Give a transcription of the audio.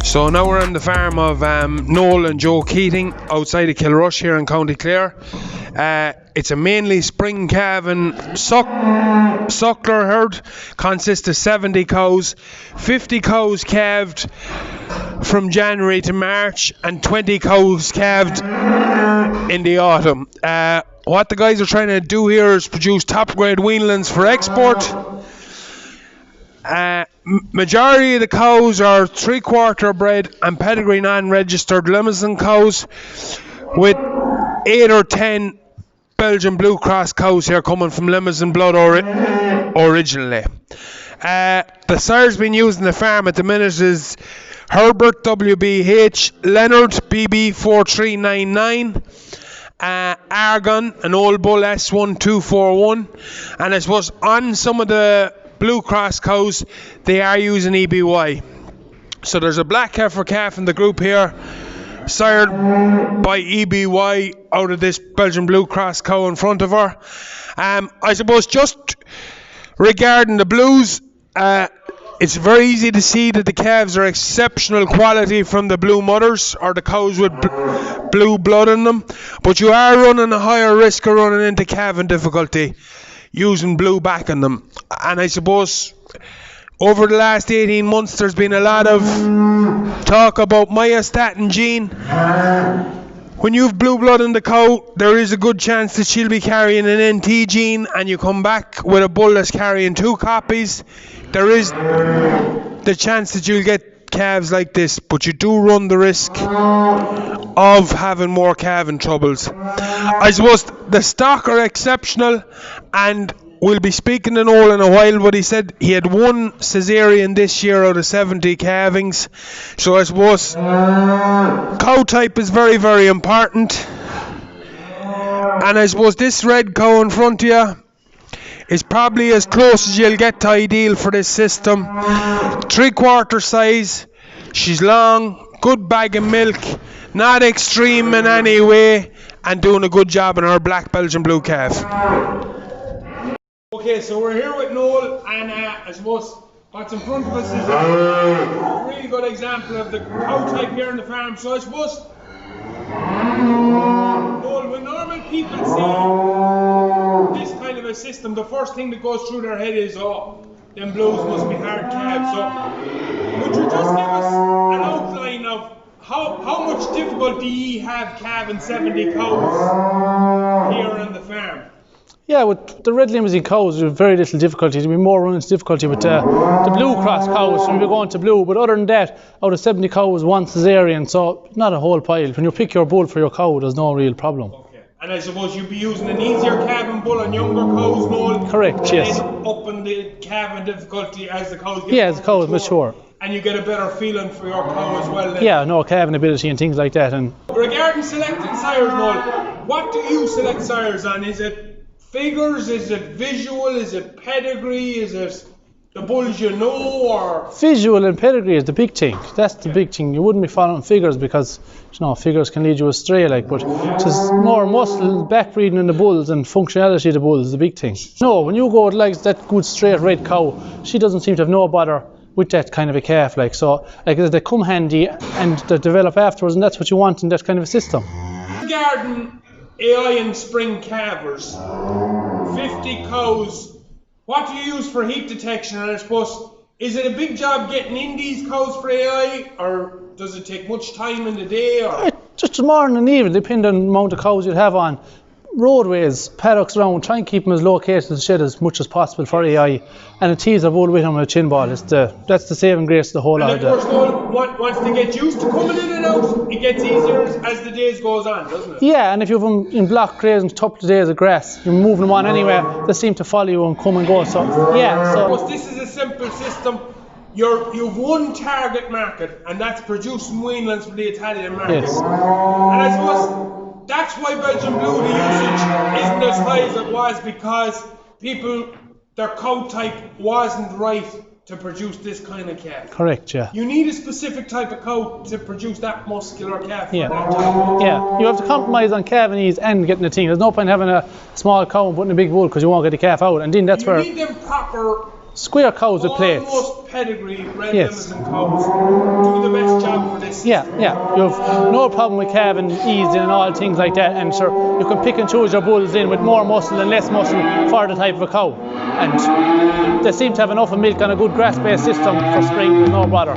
So now we're on the farm of Noel and Joe Keating outside of Kilrush here in County Clare. It's a mainly spring calving suckler herd, consists of 70 cows, 50 cows calved from January to March and 20 cows calved in the autumn. What the guys are trying to do here is produce top grade weanlings for export. Majority of the cows are 3/4 bred and pedigree non-registered Limousin cows, with 8 or 10 Belgian Blue cross cows here coming from Limousin blood originally. The sire's been used in the farm at the minute is Herbert WBH, Leonard BB4399, Argon, an old bull S1241, and I suppose on some of the Blue Cross cows they are using EBY. So there's a black heifer calf in the group here, sired by EBY out of this Belgian Blue Cross cow in front of her. I suppose just regarding the blues, it's very easy to see that the calves are exceptional quality from the blue mothers or the cows with blue blood in them, but you are running a higher risk of running into calving difficulty using blue back in them. And I suppose over the last 18 months there's been a lot of talk about myostatin gene. When you have blue blood in the cow, there is a good chance that she'll be carrying an NT gene, and you come back with a bull that's carrying 2 copies, there is the chance that you'll get calves like this, but you do run the risk of having more calving troubles. I suppose the stock are exceptional, and we'll be speaking to Noel in a while, but he said he had 1 cesarean this year out of 70 calvings. So I suppose cow type is very, very important. And I suppose this red cow in front of you is probably as close as you'll get to ideal for this system. 3/4 size, she's long, good bag of milk, not extreme in any way, and doing a good job in her black Belgian Blue calf. Okay, so we're here with Noel, and I suppose what's in front of us is a really good example of the cow type here on the farm. So I suppose, Noel, when normal people see this kind of a system, the first thing that goes through their head is, oh, them blues must be hard calves. So would you just give us an outline of how much difficulty you have calving 70 cows here on the farm? Yeah, with the red Limousin cows, there's very little difficulty. There'll be more running difficulty with the blue cross cows, so we'll be going to blue. But other than that, out of 70 cows, 1 cesarean, so not a whole pile. When you pick your bull for your cow, there's no real problem. Okay. And I suppose you'd be using an easier calving bull on younger cows, Noel? Correct, yes. And up in the calving difficulty as the cows get as the cows mature. And you get a better feeling for your cow as well then? Yeah, no calving ability and things like that. And regarding selecting sires, Noel, what do you select sires on? Is it figures, is it visual, is it pedigree, is it the bulls you know, or? Visual and pedigree is the big thing. That's the big thing. You wouldn't be following figures because, you know, figures can lead you astray, like, but just more muscle backbreeding in the bulls and functionality of the bulls is the big thing. No, when you go with like that good straight red cow, she doesn't seem to have no bother with that kind of a calf, like, so like they come handy and they develop afterwards, and that's what you want in that kind of a system. Regarding AI and spring calvers, 50 cows, what do you use for heat detection? And I suppose, is it a big job getting in these cows for AI, or does it take much time in the day? Or? Just the morning and evening, depending on the amount of cows you have on. Roadways, paddocks around, try and keep them as located as shed as much as possible for AI, and a teaser bull with them with a chin ball. That's the saving grace of the whole lot of that. And of course, once they get used to coming in and out, it gets easier as the days goes on, doesn't it? Yeah, and if you have them in block graze and a couple of days of grass, you're moving them on anywhere, they seem to follow you and come and go. So yeah, so this is a simple system. You've one target market, and that's producing weanlings for the Italian market. Yes. And I suppose that's why Belgian Blue, the usage isn't as high as it was, because their cow type wasn't right to produce this kind of calf. Correct, yeah. You need a specific type of cow to produce that muscular calf. Yeah, for that type. Yeah. You have to compromise on calving ease and getting the thing. There's no point having a small cow and putting a big bull because you won't get the calf out, and then that's where you need them proper square cows with plates. Almost pedigree red Limousin cows do the best job Yeah, you have no problem with calving ease and all things like that, and sure, you can pick and choose your bulls in with more muscle and less muscle for the type of a cow. And they seem to have enough of milk on a good grass-based system for spring with no bother.